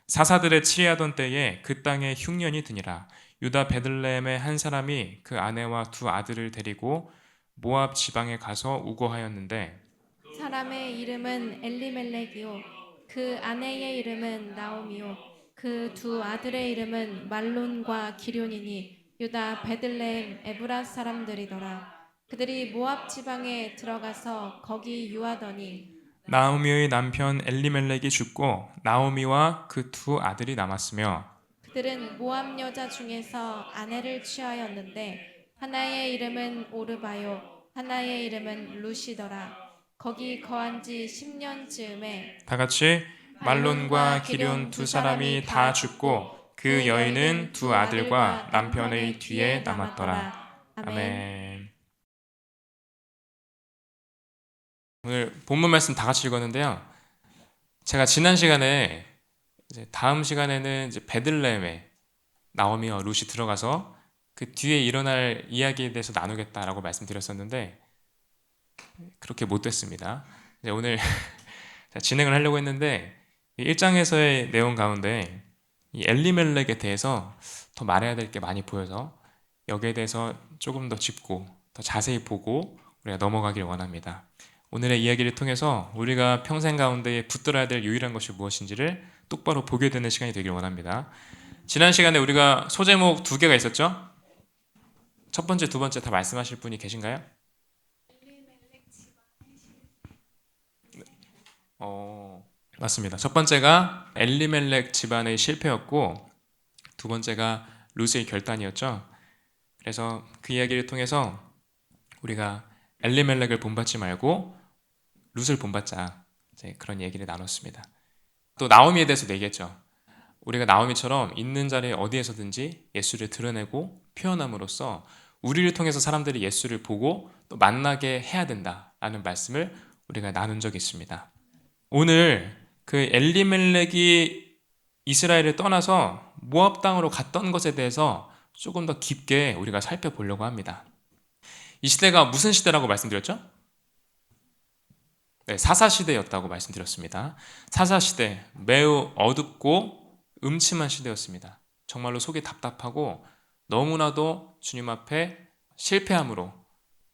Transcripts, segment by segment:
사사들의 치리하던 때에 그 땅에 흉년이 드니라. 유다 베들레헴의 한 사람이 그 아내와 두 아들을 데리고 모압 지방에 가서 우거하였는데 사람의 이름은 엘리멜렉이요 그 아내의 이름은 나오미요 그 두 아들의 이름은 말론과 기럐이니 유다 베들레헴 에브라 사람들이더라. 그들이 모압 지방에 들어가서 거기 유하더니 나오미의 남편 엘리멜렉이 죽고 나오미와 그 두 아들이 남았으며 그들은 모압 여자 중에서 아내를 취하였는데 하나의 이름은 오르바요 하나의 이름은 루시더라. 거기 거한 지 10년쯤에 다 같이 말론과 말론과 기럐 기럐 두 두 사람이 사람이 다 다 죽고 죽고 그 그 여인은 여인은 두 두 아들과 아들과 남편의 남편의 뒤에 뒤에 남았더라. 남았더라. 아멘. 아멘. 오늘 본문 말씀 다 같이 읽었는데요. 제가 지난 시간에 이제 다음 시간에는 이제 베들레헴에 나오미와 룻이 들어가서 그 뒤에 일어날 이야기에 대해서 나누겠다라고 말씀드렸었는데 그렇게 못 됐습니다. 이제 오늘 진행을 하려고 했는데 1장에서의 내용 가운데 이 엘리멜렉에 대해서 더 말해야 될 게 많이 보여서 여기에 대해서 조금 더 짚고 더 자세히 보고 우리가 넘어가길 원합니다. 오늘의 이야기를 통해서 우리가 평생 가운데 붙들어야 될 유일한 것이 무엇인지를 똑바로 보게 되는 시간이 되길 원합니다. 지난 시간에 우리가 소제목 두 개가 있었죠? 첫 번째, 두 번째 다 말씀하실 분이 계신가요? 맞습니다. 첫 번째가 엘리멜렉 집안의 실패였고 두 번째가 룻의 결단이었죠. 그래서 그 이야기를 통해서 우리가 엘리멜렉을 본받지 말고 룻을 본받자 이제 그런 얘기를 나눴습니다. 또 나오미에 대해서 얘기했죠. 우리가 나오미처럼 있는 자리에 어디에서든지 예수를 드러내고 표현함으로써 우리를 통해서 사람들이 예수를 보고 또 만나게 해야 된다라는 말씀을 우리가 나눈 적이 있습니다. 오늘 그 엘리멜렉이 이스라엘을 떠나서 모압 땅으로 갔던 것에 대해서 조금 더 깊게 우리가 살펴보려고 합니다. 이 시대가 무슨 시대라고 말씀드렸죠? 네, 사사시대였다고 말씀드렸습니다. 사사시대, 매우 어둡고 음침한 시대였습니다. 정말로 속이 답답하고 너무나도 주님 앞에 실패함으로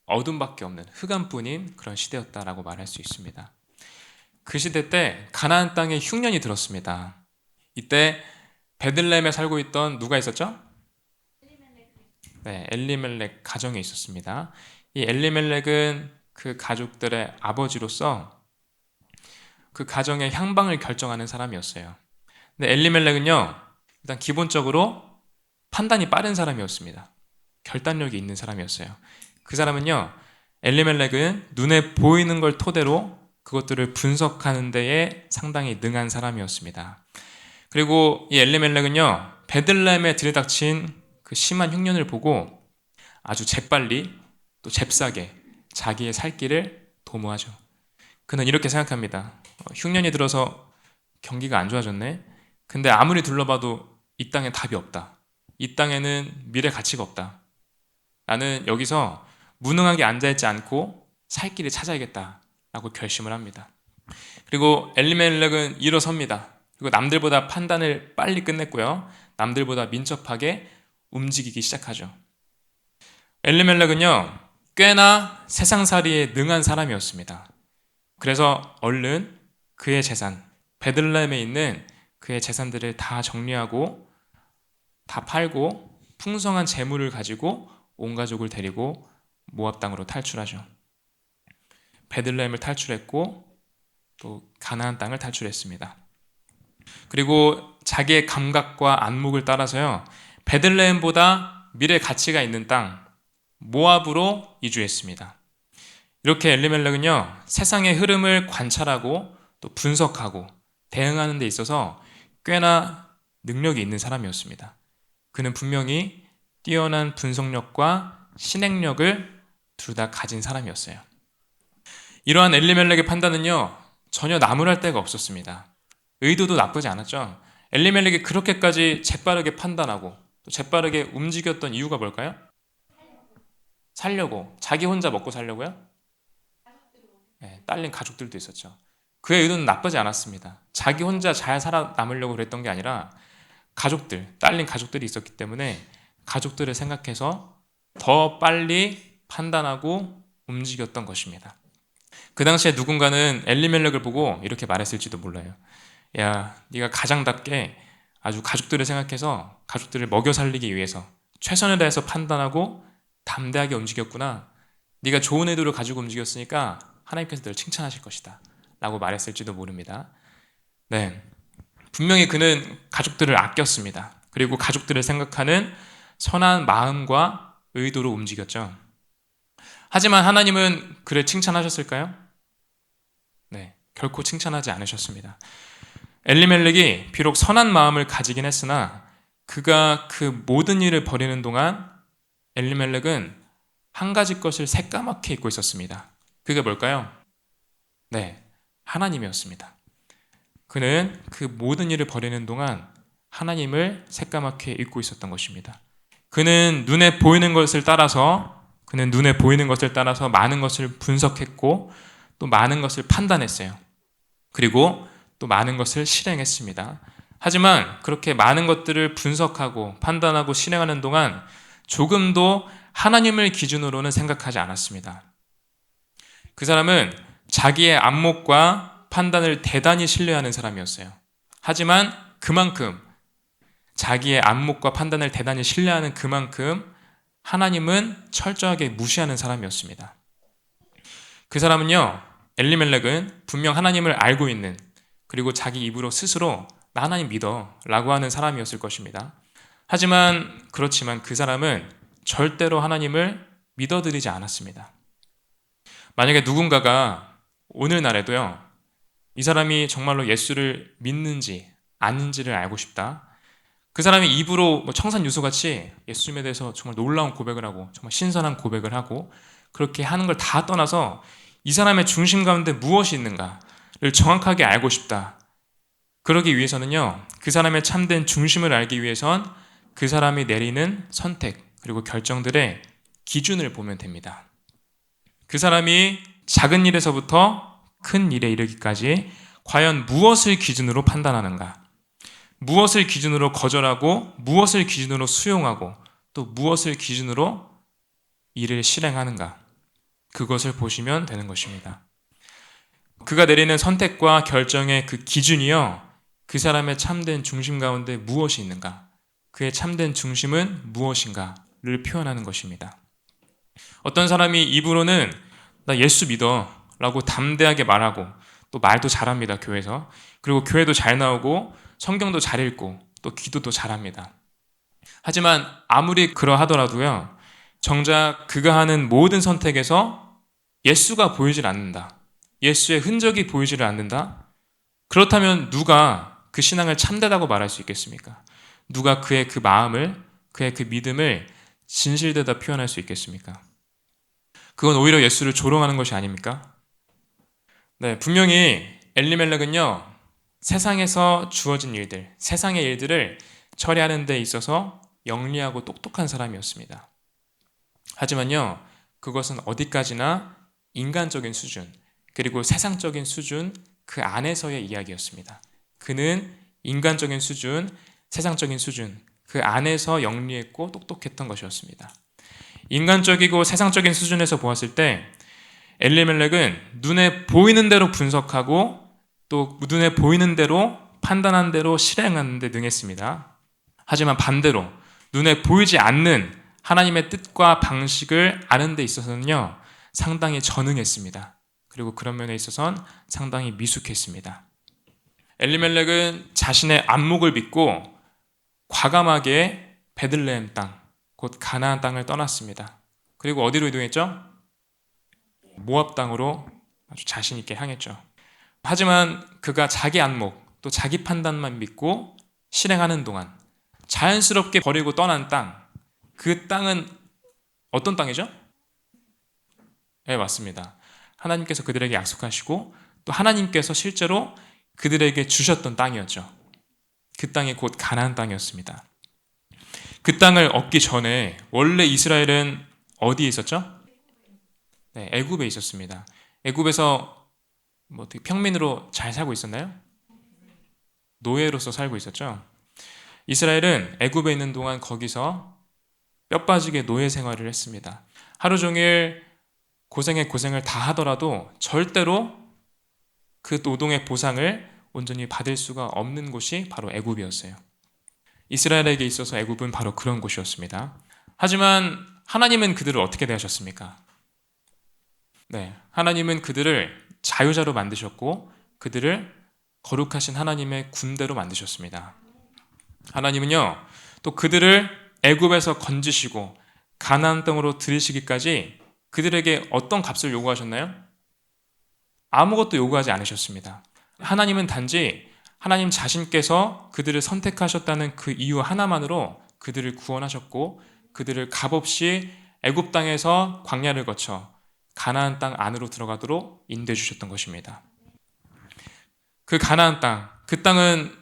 어둠밖에 없는 흑암뿐인 그런 시대였다라고 말할 수 있습니다. 그 시대 때 가나안 땅에 흉년이 들었습니다. 이때 베들레헴에 살고 있던 누가 있었죠? 네, 엘리멜렉 가정에 있었습니다. 이 엘리멜렉은 그 가족들의 아버지로서 그 가정의 향방을 결정하는 사람이었어요. 근데 엘리멜렉은요, 일단 기본적으로 판단이 빠른 사람이었습니다. 결단력이 있는 사람이었어요. 그 사람은요, 엘리멜렉은 눈에 보이는 걸 토대로 그것들을 분석하는 데에 상당히 능한 사람이었습니다. 그리고 이 엘리멜렉은요, 베들레헴에 들이닥친 그 심한 흉년을 보고 아주 재빨리 또 잽싸게 자기의 살 길을 도모하죠. 그는 이렇게 생각합니다. 흉년이 들어서 경기가 안 좋아졌네. 근데 아무리 둘러봐도 이 땅에 답이 없다. 이 땅에는 미래 가치가 없다. 나는 여기서 무능하게 앉아있지 않고 살 길을 찾아야겠다라고 결심을 합니다. 그리고 엘리멜렉은 일어섭니다. 그리고 남들보다 판단을 빨리 끝냈고요. 남들보다 민첩하게 움직이기 시작하죠. 엘리멜렉은요, 꽤나 세상살이에 능한 사람이었습니다. 그래서 얼른 그의 재산, 베들레헴에 있는 그의 재산들을 다 정리하고 다 팔고 풍성한 재물을 가지고 온 가족을 데리고 모압 땅으로 탈출하죠. 베들레헴을 탈출했고 또 가나안 땅을 탈출했습니다. 그리고 자기의 감각과 안목을 따라서요, 베들레헴보다 미래 가치가 있는 땅 모압으로 이주했습니다. 이렇게 엘리멜렉은요, 세상의 흐름을 관찰하고 또 분석하고 대응하는 데 있어서 꽤나 능력이 있는 사람이었습니다. 그는 분명히 뛰어난 분석력과 신행력을 둘 다 가진 사람이었어요. 이러한 엘리멜렉의 판단은요, 전혀 나무랄 데가 없었습니다. 의도도 나쁘지 않았죠. 엘리멜렉이 그렇게까지 재빠르게 판단하고 또 재빠르게 움직였던 이유가 뭘까요? 살려고. 자기 혼자 먹고 살려고요? 네, 딸린 가족들도 있었죠. 그의 의도는 나쁘지 않았습니다. 자기 혼자 잘 살아남으려고 그랬던 게 아니라 가족들, 딸린 가족들이 있었기 때문에 가족들을 생각해서 더 빨리 판단하고 움직였던 것입니다. 그 당시에 누군가는 엘리멜렉을 보고 이렇게 말했을지도 몰라요. 야, 네가 가장답게 아주 가족들을 생각해서 가족들을 먹여 살리기 위해서 최선을 다해서 판단하고 담대하게 움직였구나. 네가 좋은 의도를 가지고 움직였으니까 하나님께서 너를 칭찬하실 것이다 라고 말했을지도 모릅니다. 네, 분명히 그는 가족들을 아꼈습니다. 그리고 가족들을 생각하는 선한 마음과 의도로 움직였죠. 하지만 하나님은 그를 칭찬하셨을까요? 네, 결코 칭찬하지 않으셨습니다. 엘리멜렉이 비록 선한 마음을 가지긴 했으나 그가 그 모든 일을 벌이는 동안 엘리멜렉은 한 가지 것을 새까맣게 잊고 있었습니다. 그게 뭘까요? 네, 하나님이었습니다. 그는 그 모든 일을 벌이는 동안 하나님을 새까맣게 잊고 있었던 것입니다. 그는 눈에 보이는 것을 따라서 많은 것을 분석했고 또 많은 것을 판단했어요. 그리고 또 많은 것을 실행했습니다. 하지만 그렇게 많은 것들을 분석하고 판단하고 실행하는 동안 조금도 하나님을 기준으로는 생각하지 않았습니다. 그 사람은 자기의 안목과 판단을 대단히 신뢰하는 사람이었어요. 하지만 그만큼 자기의 안목과 판단을 대단히 신뢰하는 그만큼 하나님은 철저하게 무시하는 사람이었습니다. 그 사람은요, 엘리멜렉은 분명 하나님을 알고 있는, 그리고 자기 입으로 스스로 나 하나님 믿어 라고 하는 사람이었을 것입니다. 그렇지만 그 사람은 절대로 하나님을 믿어드리지 않았습니다. 만약에 누군가가 오늘날에도요, 이 사람이 정말로 예수를 믿는지 아닌지를 알고 싶다. 그 사람이 입으로 청산유수같이 예수님에 대해서 정말 놀라운 고백을 하고 정말 신선한 고백을 하고 그렇게 하는 걸 다 떠나서 이 사람의 중심 가운데 무엇이 있는가를 정확하게 알고 싶다. 그러기 위해서는요, 그 사람의 참된 중심을 알기 위해선 그 사람이 내리는 선택 그리고 결정들의 기준을 보면 됩니다. 그 사람이 작은 일에서부터 큰 일에 이르기까지 과연 무엇을 기준으로 판단하는가, 무엇을 기준으로 거절하고 무엇을 기준으로 수용하고 또 무엇을 기준으로 일을 실행하는가, 그것을 보시면 되는 것입니다. 그가 내리는 선택과 결정의 그 기준이요, 그 사람의 참된 중심 가운데 무엇이 있는가, 그의 참된 중심은 무엇인가를 표현하는 것입니다. 어떤 사람이 입으로는 나 예수 믿어 라고 담대하게 말하고 또 말도 잘합니다, 교회에서. 그리고 교회도 잘 나오고 성경도 잘 읽고 또 기도도 잘합니다. 하지만 아무리 그러하더라도요, 정작 그가 하는 모든 선택에서 예수가 보이질 않는다, 예수의 흔적이 보이지를 않는다. 그렇다면 누가 그 신앙을 참되다고 말할 수 있겠습니까? 누가 그의 그 마음을, 그의 그 믿음을 진실되다 표현할 수 있겠습니까? 그건 오히려 예수를 조롱하는 것이 아닙니까? 네, 분명히 엘리멜렉은요, 세상에서 주어진 일들, 세상의 일들을 처리하는 데 있어서 영리하고 똑똑한 사람이었습니다. 하지만요, 그것은 어디까지나 인간적인 수준, 그리고 세상적인 수준 그 안에서의 이야기였습니다. 그는 인간적인 수준, 세상적인 수준 그 안에서 영리했고 똑똑했던 것이었습니다. 인간적이고 세상적인 수준에서 보았을 때 엘리멜렉은 눈에 보이는 대로 분석하고 또 눈에 보이는 대로 판단한 대로 실행하는 데 능했습니다. 하지만 반대로 눈에 보이지 않는 하나님의 뜻과 방식을 아는 데 있어서는요, 상당히 전능했습니다. 그리고 그런 면에 있어서는 상당히 미숙했습니다. 엘리멜렉은 자신의 안목을 믿고 과감하게 베들레헴 땅, 곧 가나안 땅을 떠났습니다. 그리고 어디로 이동했죠? 모압 땅으로 아주 자신 있게 향했죠. 하지만 그가 자기 안목, 또 자기 판단만 믿고 실행하는 동안 자연스럽게 버리고 떠난 땅, 그 땅은 어떤 땅이죠? 네, 맞습니다. 하나님께서 그들에게 약속하시고 또 하나님께서 실제로 그들에게 주셨던 땅이었죠. 그 땅이 곧 가나안 땅이었습니다. 그 땅을 얻기 전에 원래 이스라엘은 어디에 있었죠? 네, 애굽에 있었습니다. 애굽에서 뭐 어떻게 평민으로 잘 살고 있었나요? 노예로서 살고 있었죠. 이스라엘은 애굽에 있는 동안 거기서 뼈 빠지게 노예 생활을 했습니다. 하루 종일 고생에 고생을 다 하더라도 절대로 그 노동의 보상을 온전히 받을 수가 없는 곳이 바로 애굽이었어요. 이스라엘에게 있어서 애굽은 바로 그런 곳이었습니다. 하지만 하나님은 그들을 어떻게 대하셨습니까? 네, 하나님은 그들을 자유자로 만드셨고 그들을 거룩하신 하나님의 군대로 만드셨습니다. 하나님은요, 또 그들을 애굽에서 건지시고 가나안 땅으로 들이시기까지 그들에게 어떤 값을 요구하셨나요? 아무것도 요구하지 않으셨습니다. 하나님은 단지 하나님 자신께서 그들을 선택하셨다는 그 이유 하나만으로 그들을 구원하셨고 그들을 값없이 애굽 땅에서 광야를 거쳐 가나안 땅 안으로 들어가도록 인도해 주셨던 것입니다. 그 가나안 땅, 그 땅은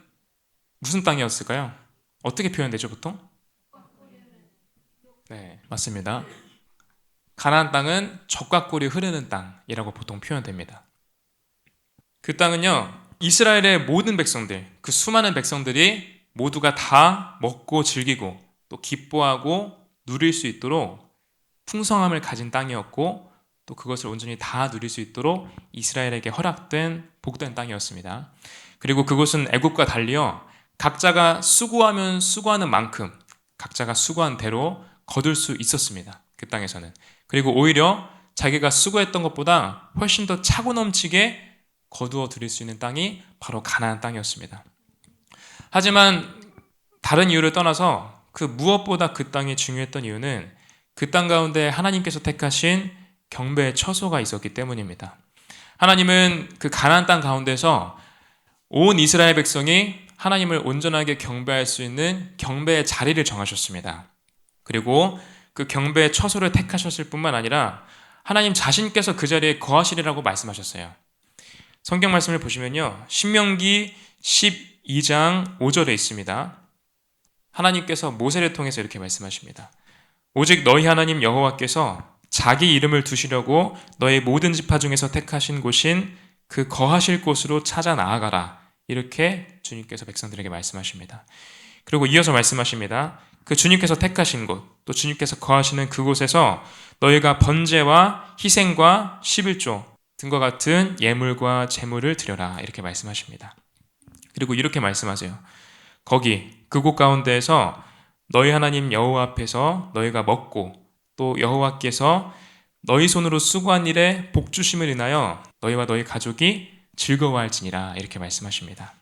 무슨 땅이었을까요? 어떻게 표현되죠, 보통? 네, 맞습니다. 가나안 땅은 젖과 꿀이 흐르는 땅이라고 보통 표현됩니다. 그 땅은요, 이스라엘의 모든 백성들, 그 수많은 백성들이 모두가 다 먹고 즐기고 또 기뻐하고 누릴 수 있도록 풍성함을 가진 땅이었고 또 그것을 온전히 다 누릴 수 있도록 이스라엘에게 허락된 복된 땅이었습니다. 그리고 그곳은 애굽과 달리요, 각자가 수고하면 수고하는 만큼 각자가 수고한 대로 거둘 수 있었습니다. 그 땅에서는. 그리고 오히려 자기가 수고했던 것보다 훨씬 더 차고 넘치게 거두어 드릴 수 있는 땅이 바로 가나안 땅이었습니다. 하지만 다른 이유를 떠나서 그 무엇보다 그 땅이 중요했던 이유는 그 땅 가운데 하나님께서 택하신 경배의 처소가 있었기 때문입니다. 하나님은 그 가나안 땅 가운데서 온 이스라엘 백성이 하나님을 온전하게 경배할 수 있는 경배의 자리를 정하셨습니다. 그리고 그 경배의 처소를 택하셨을 뿐만 아니라 하나님 자신께서 그 자리에 거하시리라고 말씀하셨어요. 성경 말씀을 보시면요, 신명기 12장 5절에 있습니다. 하나님께서 모세를 통해서 이렇게 말씀하십니다. 오직 너희 하나님 여호와께서 자기 이름을 두시려고 너희 모든 지파 중에서 택하신 곳인 그 거하실 곳으로 찾아 나아가라. 이렇게 주님께서 백성들에게 말씀하십니다. 그리고 이어서 말씀하십니다. 그 주님께서 택하신 곳, 또 주님께서 거하시는 그곳에서 너희가 번제와 희생과 11조 등과 같은 예물과 제물을 드려라. 이렇게 말씀하십니다. 그리고 이렇게 말씀하세요. 거기 그곳 가운데에서 너희 하나님 여호와 앞에서 너희가 먹고 또 여호와께서 너희 손으로 수고한 일에 복 주심을 인하여 너희와 너희 가족이 즐거워할지니라. 이렇게 말씀하십니다.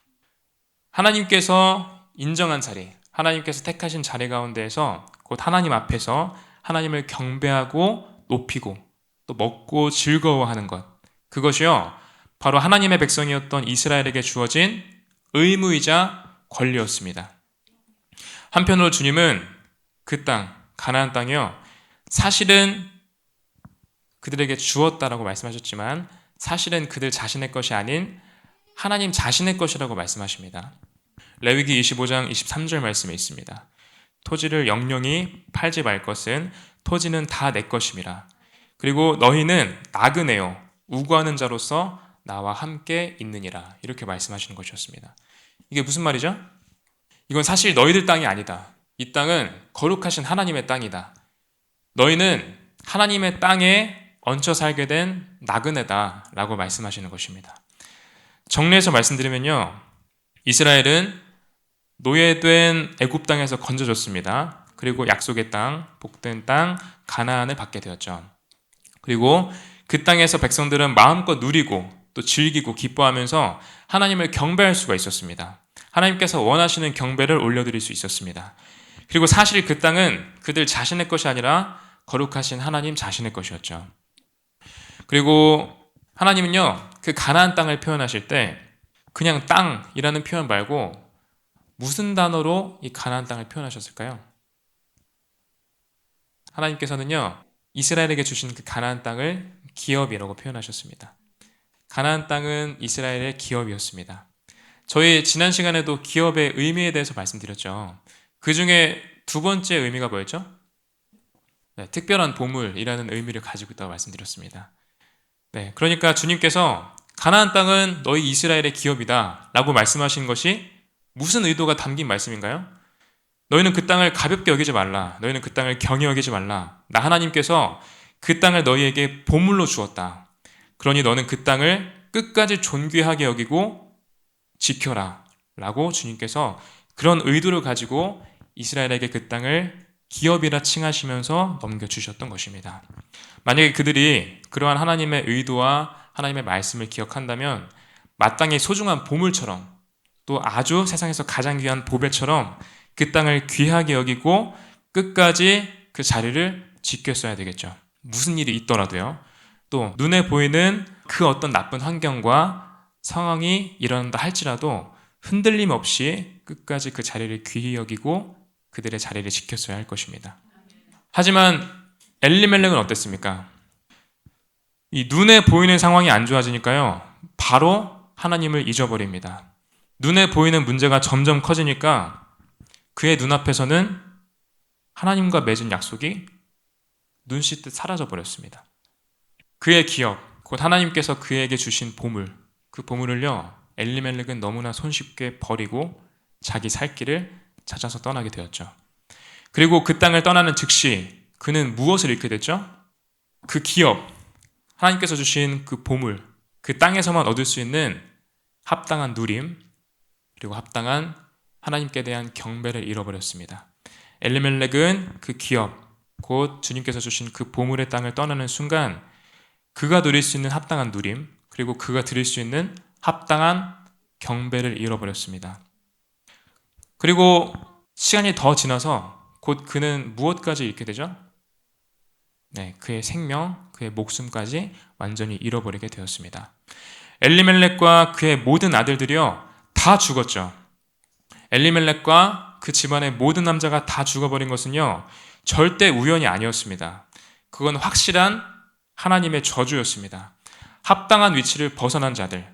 하나님께서 인정한 자리, 하나님께서 택하신 자리 가운데에서 곧 하나님 앞에서 하나님을 경배하고 높이고 또 먹고 즐거워하는 것, 그것이요 바로 하나님의 백성이었던 이스라엘에게 주어진 의무이자 권리였습니다. 한편으로 주님은 그 땅, 가나안 땅이요, 사실은 그들에게 주었다라고 말씀하셨지만 사실은 그들 자신의 것이 아닌 하나님 자신의 것이라고 말씀하십니다. 레위기 25장 23절 말씀에 있습니다. 토지를 영영히 팔지 말 것은 토지는 다 내 것임이라. 그리고 너희는 나그네요 우고하는 자로서 나와 함께 있느니라. 이렇게 말씀하시는 것이었습니다. 이게 무슨 말이죠? 이건 사실 너희들 땅이 아니다. 이 땅은 거룩하신 하나님의 땅이다. 너희는 하나님의 땅에 얹혀 살게 된 나그네다 라고 말씀하시는 것입니다. 정리해서 말씀드리면요, 이스라엘은 노예된 애굽 땅에서 건져졌습니다. 그리고 약속의 땅, 복된 땅 가나안을 받게 되었죠. 그리고 그 땅에서 백성들은 마음껏 누리고 또 즐기고 기뻐하면서 하나님을 경배할 수가 있었습니다. 하나님께서 원하시는 경배를 올려드릴 수 있었습니다. 그리고 사실 그 땅은 그들 자신의 것이 아니라 거룩하신 하나님 자신의 것이었죠. 그리고 하나님은요, 그 가나안 땅을 표현하실 때 그냥 땅이라는 표현 말고 무슨 단어로 이 가나안 땅을 표현하셨을까요? 하나님께서는요, 이스라엘에게 주신 그 가나안 땅을 기업이라고 표현하셨습니다. 가나안 땅은 이스라엘의 기업이었습니다. 저희 지난 시간에도 기업의 의미에 대해서 말씀드렸죠. 그 중에 두 번째 의미가 뭐였죠? 네, 특별한 보물이라는 의미를 가지고 있다고 말씀드렸습니다. 네, 그러니까 주님께서 가나안 땅은 너희 이스라엘의 기업이다 라고 말씀하신 것이 무슨 의도가 담긴 말씀인가요? 너희는 그 땅을 가볍게 여기지 말라. 너희는 그 땅을 경히 여기지 말라. 나 하나님께서 그 땅을 너희에게 보물로 주었다. 그러니 너는 그 땅을 끝까지 존귀하게 여기고 지켜라 라고 주님께서 그런 의도를 가지고 이스라엘에게 그 땅을 기업이라 칭하시면서 넘겨주셨던 것입니다. 만약에 그들이 그러한 하나님의 의도와 하나님의 말씀을 기억한다면 마땅히 소중한 보물처럼 또 아주 세상에서 가장 귀한 보배처럼 그 땅을 귀하게 여기고 끝까지 그 자리를 지켰어야 되겠죠. 무슨 일이 있더라도요. 또 눈에 보이는 그 어떤 나쁜 환경과 상황이 일어난다 할지라도 흔들림 없이 끝까지 그 자리를 귀히 여기고 그들의 자리를 지켰어야 할 것입니다. 하지만 엘리멜렉은 어땠습니까? 이 눈에 보이는 상황이 안 좋아지니까요. 바로 하나님을 잊어버립니다. 눈에 보이는 문제가 점점 커지니까 그의 눈앞에서는 하나님과 맺은 약속이 눈 씻듯 사라져 버렸습니다. 그의 기업, 곧 하나님께서 그에게 주신 보물, 그 보물을요, 엘리멜렉은 너무나 손쉽게 버리고 자기 살 길을 찾아서 떠나게 되었죠. 그리고 그 땅을 떠나는 즉시 그는 무엇을 잃게 됐죠? 그 기업, 하나님께서 주신 그 보물, 그 땅에서만 얻을 수 있는 합당한 누림, 그리고 합당한 하나님께 대한 경배를 잃어버렸습니다. 엘리멜렉은 그 기업, 곧 주님께서 주신 그 보물의 땅을 떠나는 순간 그가 누릴 수 있는 합당한 누림, 그리고 그가 드릴 수 있는 합당한 경배를 잃어버렸습니다. 그리고 시간이 더 지나서 곧 그는 무엇까지 잃게 되죠? 네, 그의 생명, 그의 목숨까지 완전히 잃어버리게 되었습니다. 엘리멜렉과 그의 모든 아들들이요, 다 죽었죠. 엘리멜렉과 그 집안의 모든 남자가 다 죽어버린 것은요, 절대 우연이 아니었습니다. 그건 확실한 하나님의 저주였습니다. 합당한 위치를 벗어난 자들,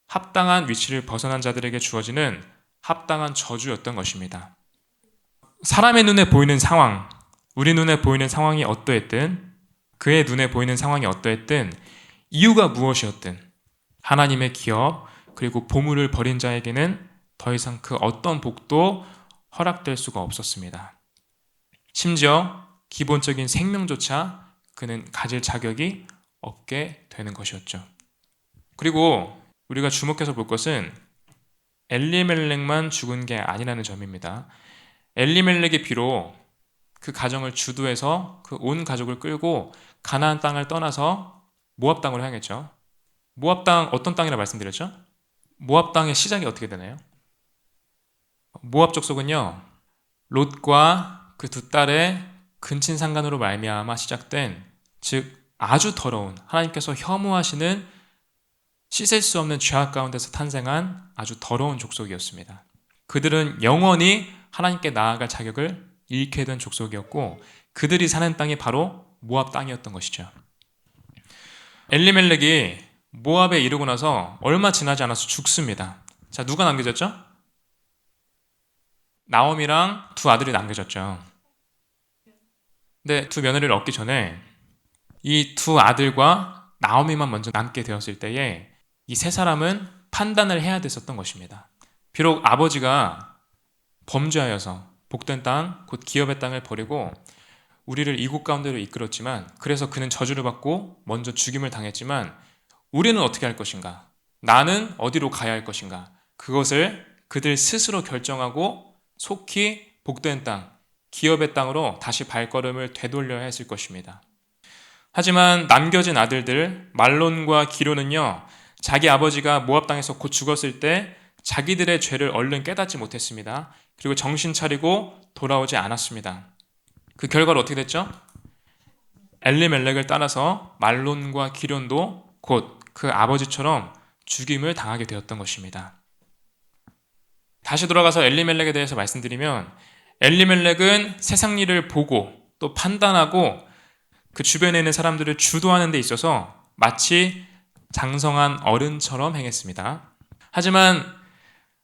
합당한 위치를 벗어난 자들에게 주어지는 합당한 저주였던 것입니다. 사람의 눈에 보이는 상황, 우리 눈에 보이는 상황이 어떠했든, 그의 눈에 보이는 상황이 어떠했든, 이유가 무엇이었든, 하나님의 기업, 그리고 보물을 버린 자에게는 더 이상 그 어떤 복도 허락될 수가 없었습니다. 심지어 기본적인 생명조차 그는 가질 자격이 없게 되는 것이었죠. 그리고 우리가 주목해서 볼 것은 엘리멜렉만 죽은 게 아니라는 점입니다. 엘리멜렉이 비록 그 가정을 주도해서 그 온 가족을 끌고 가나안 땅을 떠나서 모압 땅으로 향했죠. 모압 땅 어떤 땅이라 말씀드렸죠? 모압 땅의 시작이 어떻게 되나요? 모압 족속은요, 롯과 그 두 딸의 근친상간으로 말미암아 시작된, 즉 아주 더러운, 하나님께서 혐오하시는 씻을 수 없는 죄악 가운데서 탄생한 아주 더러운 족속이었습니다. 그들은 영원히 하나님께 나아갈 자격을 잃게 된 족속이었고 그들이 사는 땅이 바로 모압 땅이었던 것이죠. 엘리멜렉이 모압에 이르고 나서 얼마 지나지 않아서 죽습니다. 자, 누가 남겨졌죠? 나옴이랑 두 아들이 남겨졌죠. 근데 두 며느리를 얻기 전에 이 두 아들과 나오미만 먼저 남게 되었을 때에 이 세 사람은 판단을 해야 됐었던 것입니다. 비록 아버지가 범죄하여서 복된 땅, 곧 기업의 땅을 버리고 우리를 이곳 가운데로 이끌었지만, 그래서 그는 저주를 받고 먼저 죽임을 당했지만 우리는 어떻게 할 것인가? 나는 어디로 가야 할 것인가? 그것을 그들 스스로 결정하고 속히 복된 땅, 기업의 땅으로 다시 발걸음을 되돌려야 했을 것입니다. 하지만 남겨진 아들들 말론과 기료는요, 자기 아버지가 모압 땅에서 곧 죽었을 때 자기들의 죄를 얼른 깨닫지 못했습니다. 그리고 정신 차리고 돌아오지 않았습니다. 그 결과로 어떻게 됐죠? 엘리멜렉을 따라서 말론과 기련도 곧 그 아버지처럼 죽임을 당하게 되었던 것입니다. 다시 돌아가서 엘리멜렉에 대해서 말씀드리면, 엘리멜렉은 세상 일을 보고 또 판단하고 그 주변에 있는 사람들을 주도하는 데 있어서 마치 장성한 어른처럼 행했습니다. 하지만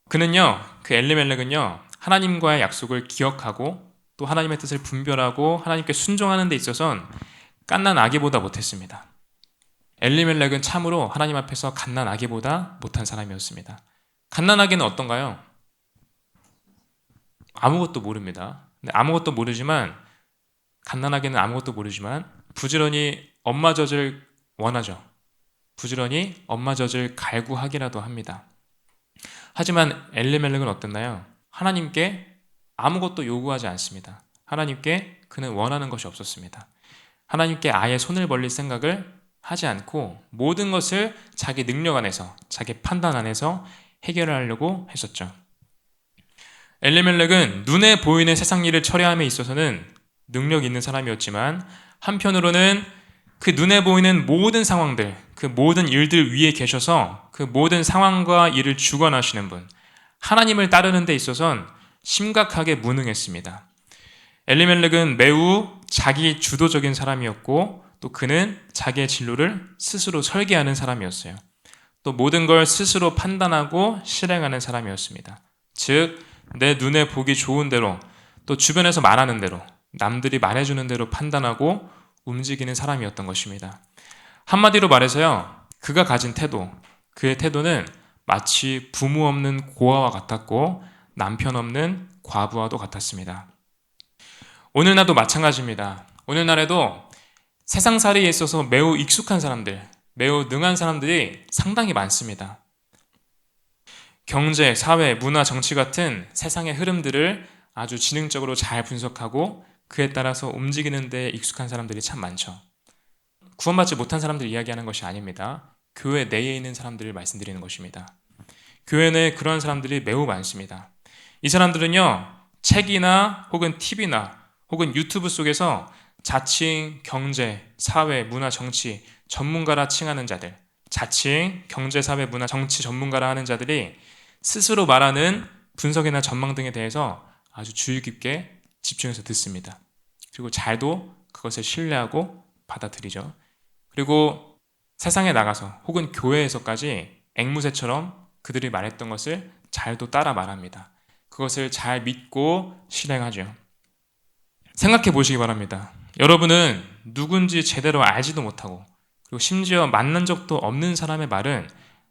그는요, 그 엘리멜렉은요, 하나님과의 약속을 기억하고 또 하나님의 뜻을 분별하고 하나님께 순종하는 데 있어서는 갓난 아기보다 못했습니다. 엘리멜렉은 참으로 하나님 앞에서 갓난아기보다 못한 사람이었습니다. 갓난아기는 어떤가요? 아무것도 모릅니다. 근데 아무것도 모르지만 갓난아기는 아무것도 모르지만 부지런히 엄마 젖을 원하죠. 부지런히 엄마 젖을 갈구하기라도 합니다. 하지만 엘리멜렉은 어땠나요? 하나님께 아무것도 요구하지 않습니다. 하나님께 그는 원하는 것이 없었습니다. 하나님께 아예 손을 벌릴 생각을 하지 않고 모든 것을 자기 능력 안에서, 자기 판단 안에서 해결하려고 했었죠. 엘리멜렉은 눈에 보이는 세상 일을 처리함에 있어서는 능력 있는 사람이었지만 한편으로는 그 눈에 보이는 모든 상황들, 그 모든 일들 위에 계셔서 그 모든 상황과 일을 주관하시는 분, 하나님을 따르는 데 있어선 심각하게 무능했습니다. 엘리멜렉은 매우 자기 주도적인 사람이었고 또 그는 자기의 진로를 스스로 설계하는 사람이었어요. 또 모든 걸 스스로 판단하고 실행하는 사람이었습니다. 즉, 내 눈에 보기 좋은 대로 또 주변에서 말하는 대로 남들이 말해주는 대로 판단하고 움직이는 사람이었던 것입니다. 한마디로 말해서요, 그가 가진 태도, 그의 태도는 마치 부모 없는 고아와 같았고 남편 없는 과부와도 같았습니다. 오늘날도 마찬가지입니다. 오늘날에도 세상살이에 있어서 매우 익숙한 사람들, 매우 능한 사람들이 상당히 많습니다. 경제, 사회, 문화, 정치 같은 세상의 흐름들을 아주 지능적으로 잘 분석하고 그에 따라서 움직이는 데 익숙한 사람들이 참 많죠. 구원받지 못한 사람들 이야기하는 것이 아닙니다. 교회 내에 있는 사람들을 말씀드리는 것입니다. 교회 내에 그런 사람들이 매우 많습니다. 이 사람들은요, 책이나 혹은 TV나 혹은 유튜브 속에서 자칭 경제, 사회, 문화, 정치 전문가라 칭하는 자들, 자칭 경제, 사회, 문화, 정치 전문가라 하는 자들이 스스로 말하는 분석이나 전망 등에 대해서 아주 주의 깊게 집중해서 듣습니다. 그리고 잘도 그것을 신뢰하고 받아들이죠. 그리고 세상에 나가서 혹은 교회에서까지 앵무새처럼 그들이 말했던 것을 잘도 따라 말합니다. 그것을 잘 믿고 실행하죠. 생각해 보시기 바랍니다. 여러분은 누군지 제대로 알지도 못하고 그리고 심지어 만난 적도 없는 사람의 말은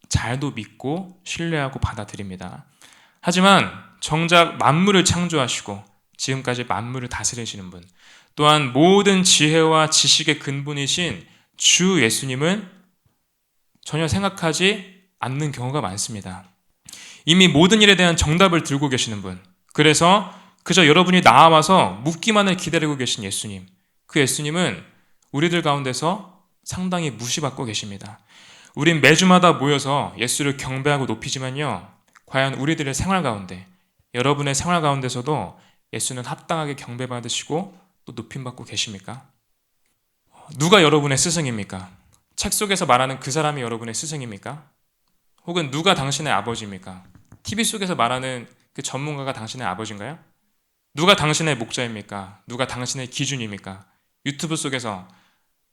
잘도 믿고 신뢰하고 받아들입니다. 하지만 정작 만물을 창조하시고 지금까지 만물을 다스리시는 분, 또한 모든 지혜와 지식의 근본이신 주 예수님은 전혀 생각하지 않는 경우가 많습니다. 이미 모든 일에 대한 정답을 들고 계시는 분, 그래서 그저 여러분이 나와서 묻기만을 기다리고 계신 예수님, 그 예수님은 우리들 가운데서 상당히 무시받고 계십니다. 우린 매주마다 모여서 예수를 경배하고 높이지만요, 과연 우리들의 생활 가운데, 여러분의 생활 가운데서도 예수는 합당하게 경배받으시고 또 높임받고 계십니까? 누가 여러분의 스승입니까? 책 속에서 말하는 그 사람이 여러분의 스승입니까? 혹은 누가 당신의 아버지입니까? TV 속에서 말하는 그 전문가가 당신의 아버지인가요? 누가 당신의 목자입니까? 누가 당신의 기준입니까? 유튜브 속에서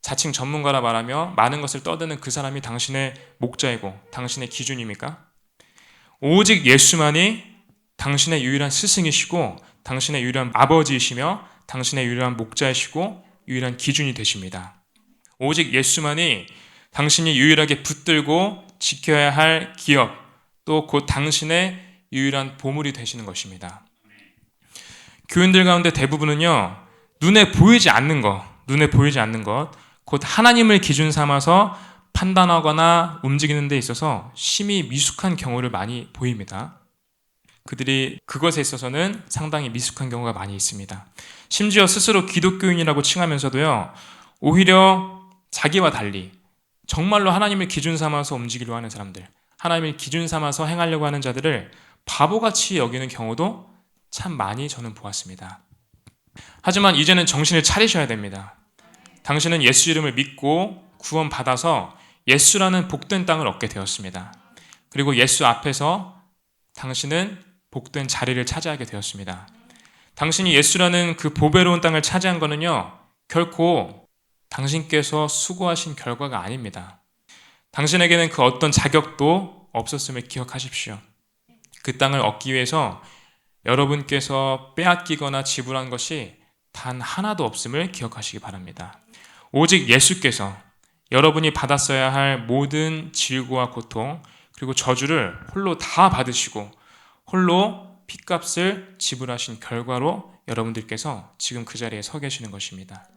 자칭 전문가라 말하며 많은 것을 떠드는 그 사람이 당신의 목자이고 당신의 기준입니까? 오직 예수만이 당신의 유일한 스승이시고 당신의 유일한 아버지이시며 당신의 유일한 목자이시고 유일한 기준이 되십니다. 오직 예수만이 당신이 유일하게 붙들고 지켜야 할 기업, 또 곧 당신의 유일한 보물이 되시는 것입니다. 교인들 가운데 대부분은요, 눈에 보이지 않는 것, 곧 하나님을 기준 삼아서 판단하거나 움직이는 데 있어서 심히 미숙한 경우를 많이 보입니다. 그들이 그것에 있어서는 상당히 미숙한 경우가 많이 있습니다. 심지어 스스로 기독교인이라고 칭하면서도요, 오히려 자기와 달리 정말로 하나님을 기준 삼아서 움직이려고 하는 사람들, 하나님을 기준 삼아서 행하려고 하는 자들을 바보같이 여기는 경우도 참 많이 저는 보았습니다. 하지만 이제는 정신을 차리셔야 됩니다. 당신은 예수 이름을 믿고 구원받아서 예수라는 복된 땅을 얻게 되었습니다. 그리고 예수 앞에서 당신은 복된 자리를 차지하게 되었습니다. 당신이 예수라는 그 보배로운 땅을 차지한 것은요, 결코 당신께서 수고하신 결과가 아닙니다. 당신에게는 그 어떤 자격도 없었음을 기억하십시오. 그 땅을 얻기 위해서 여러분께서 빼앗기거나 지불한 것이 단 하나도 없음을 기억하시기 바랍니다. 오직 예수께서 여러분이 받았어야 할 모든 질고와 고통 그리고 저주를 홀로 다 받으시고 홀로 핏값을 지불하신 결과로 여러분들께서 지금 그 자리에 서 계시는 것입니다.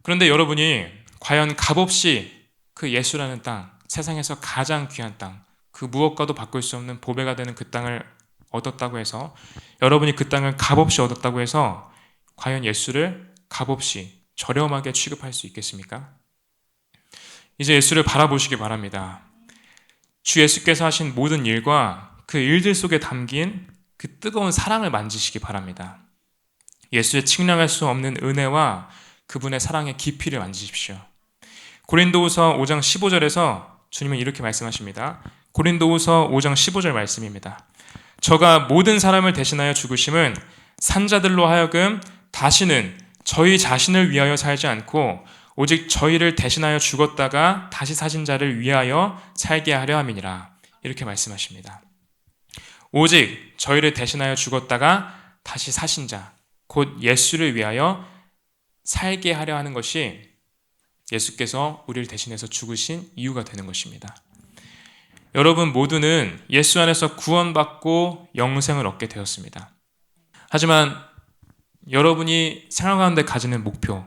그런데 여러분이 과연 값없이 그 예수라는 땅, 세상에서 가장 귀한 땅, 그 무엇과도 바꿀 수 없는 보배가 되는 그 땅을 얻었다고 해서 여러분이 그 땅을 값없이 얻었다고 해서 과연 예수를 값없이 저렴하게 취급할 수 있겠습니까? 이제 예수를 바라보시기 바랍니다. 주 예수께서 하신 모든 일과 그 일들 속에 담긴 그 뜨거운 사랑을 만지시기 바랍니다. 예수의 측량할 수 없는 은혜와 그분의 사랑의 깊이를 만지십시오. 고린도후서 5장 15절에서 주님은 이렇게 말씀하십니다. 고린도후서 5장 15절 말씀입니다. 저가 모든 사람을 대신하여 죽으심은 산자들로 하여금 다시는 저희 자신을 위하여 살지 않고 오직 저희를 대신하여 죽었다가 다시 사신 자를 위하여 살게 하려 함이니라. 이렇게 말씀하십니다. 오직 저희를 대신하여 죽었다가 다시 사신 자, 곧 예수를 위하여 살게 하려 하는 것이 예수께서 우리를 대신해서 죽으신 이유가 되는 것입니다. 여러분 모두는 예수 안에서 구원받고 영생을 얻게 되었습니다. 하지만 여러분이 생활 가운데 가지는 목표,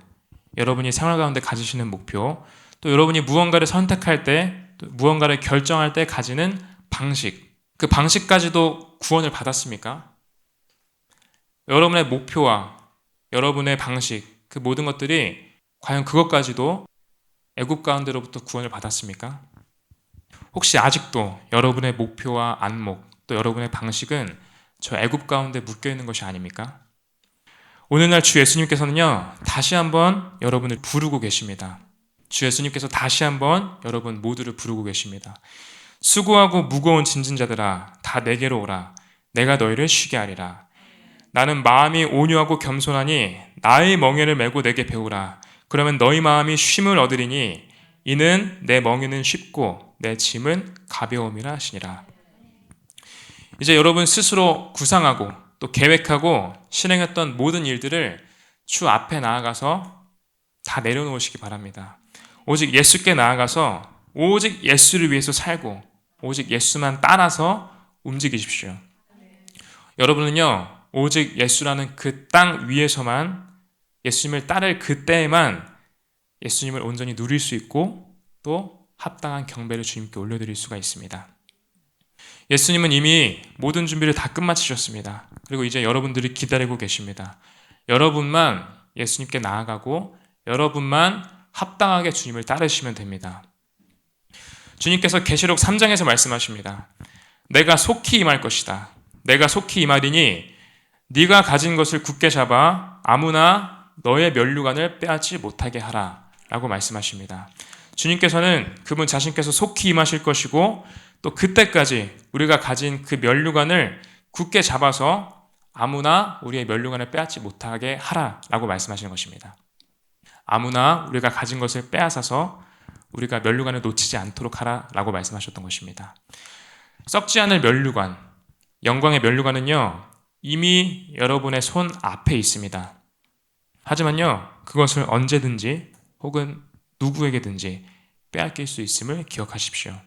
여러분이 생활 가운데 가지시는 목표, 또 여러분이 무언가를 선택할 때, 또 무언가를 결정할 때 가지는 방식, 그 방식까지도 구원을 받았습니까? 여러분의 목표와 여러분의 방식, 그 모든 것들이 과연 그것까지도 애굽 가운데로부터 구원을 받았습니까? 혹시 아직도 여러분의 목표와 안목, 또 여러분의 방식은 저 애굽 가운데 묶여 있는 것이 아닙니까? 오늘날 주 예수님께서는요, 다시 한번 여러분을 부르고 계십니다. 주 예수님께서 다시 한번 여러분 모두를 부르고 계십니다. 수고하고 무거운 짐진 자들아, 다 내게로 오라. 내가 너희를 쉬게 하리라. 나는 마음이 온유하고 겸손하니 나의 멍에를 메고 내게 배우라. 그러면 너희 마음이 쉼을 얻으리니 이는 내 멍에는 쉽고 내 짐은 가벼움이라 하시니라. 이제 여러분 스스로 구상하고 또 계획하고 실행했던 모든 일들을 주 앞에 나아가서 다 내려놓으시기 바랍니다. 오직 예수께 나아가서 오직 예수를 위해서 살고 오직 예수만 따라서 움직이십시오. 여러분은요, 오직 예수라는 그 땅 위에서만 예수님을 따를 그때에만 예수님을 온전히 누릴 수 있고 또 합당한 경배를 주님께 올려드릴 수가 있습니다. 예수님은 이미 모든 준비를 다 끝마치셨습니다. 그리고 이제 여러분들이 기다리고 계십니다. 여러분만 예수님께 나아가고 여러분만 합당하게 주님을 따르시면 됩니다. 주님께서 계시록 3장에서 말씀하십니다. 내가 속히 임할 것이다. 내가 속히 임하리니 네가 가진 것을 굳게 잡아 아무나 너의 면류관을 빼앗지 못하게 하라 라고 말씀하십니다. 주님께서는 그분 자신께서 속히 임하실 것이고 또 그때까지 우리가 가진 그 면류관을 굳게 잡아서 아무나 우리의 면류관을 빼앗지 못하게 하라 라고 말씀하시는 것입니다. 아무나 우리가 가진 것을 빼앗아서 우리가 면류관을 놓치지 않도록 하라 라고 말씀하셨던 것입니다. 썩지 않을 면류관, 영광의 면류관은요, 이미 여러분의 손 앞에 있습니다. 하지만요, 그것을 언제든지 혹은 누구에게든지 빼앗길 수 있음을 기억하십시오.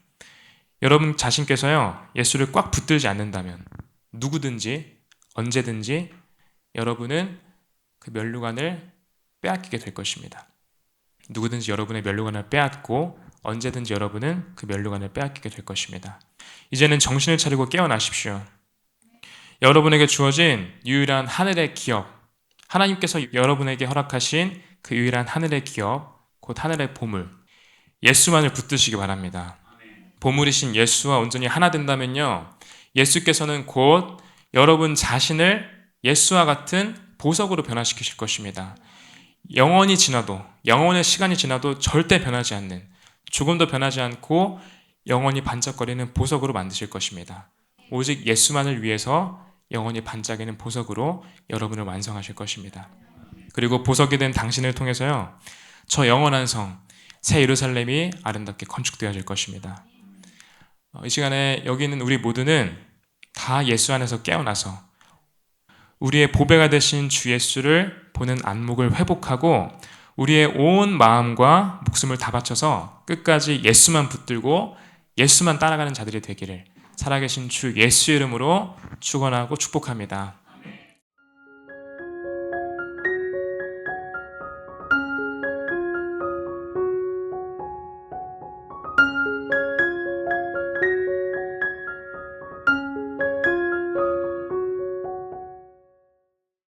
여러분 자신께서요, 예수를 꽉 붙들지 않는다면 누구든지 언제든지 여러분은 그 면류관을 빼앗기게 될 것입니다. 누구든지 여러분의 면류관을 빼앗고 언제든지 여러분은 그 면류관을 빼앗기게 될 것입니다. 이제는 정신을 차리고 깨어나십시오. 여러분에게 주어진 유일한 하늘의 기업, 하나님께서 여러분에게 허락하신 그 유일한 하늘의 기업, 곧 하늘의 보물, 예수만을 붙드시기 바랍니다. 보물이신 예수와 온전히 하나 된다면요, 예수께서는 곧 여러분 자신을 예수와 같은 보석으로 변화시키실 것입니다. 영원히 지나도, 영원의 시간이 지나도 절대 변하지 않는, 조금도 변하지 않고 영원히 반짝거리는 보석으로 만드실 것입니다. 오직 예수만을 위해서 영원히 반짝이는 보석으로 여러분을 완성하실 것입니다. 그리고 보석이 된 당신을 통해서요, 저 영원한 성, 새 예루살렘이 아름답게 건축되어질 것입니다. 이 시간에 여기 있는 우리 모두는 다 예수 안에서 깨어나서 우리의 보배가 되신 주 예수를 보는 안목을 회복하고 우리의 온 마음과 목숨을 다 바쳐서 끝까지 예수만 붙들고 예수만 따라가는 자들이 되기를 살아계신 주 예수의 이름으로 축원하고 축복합니다.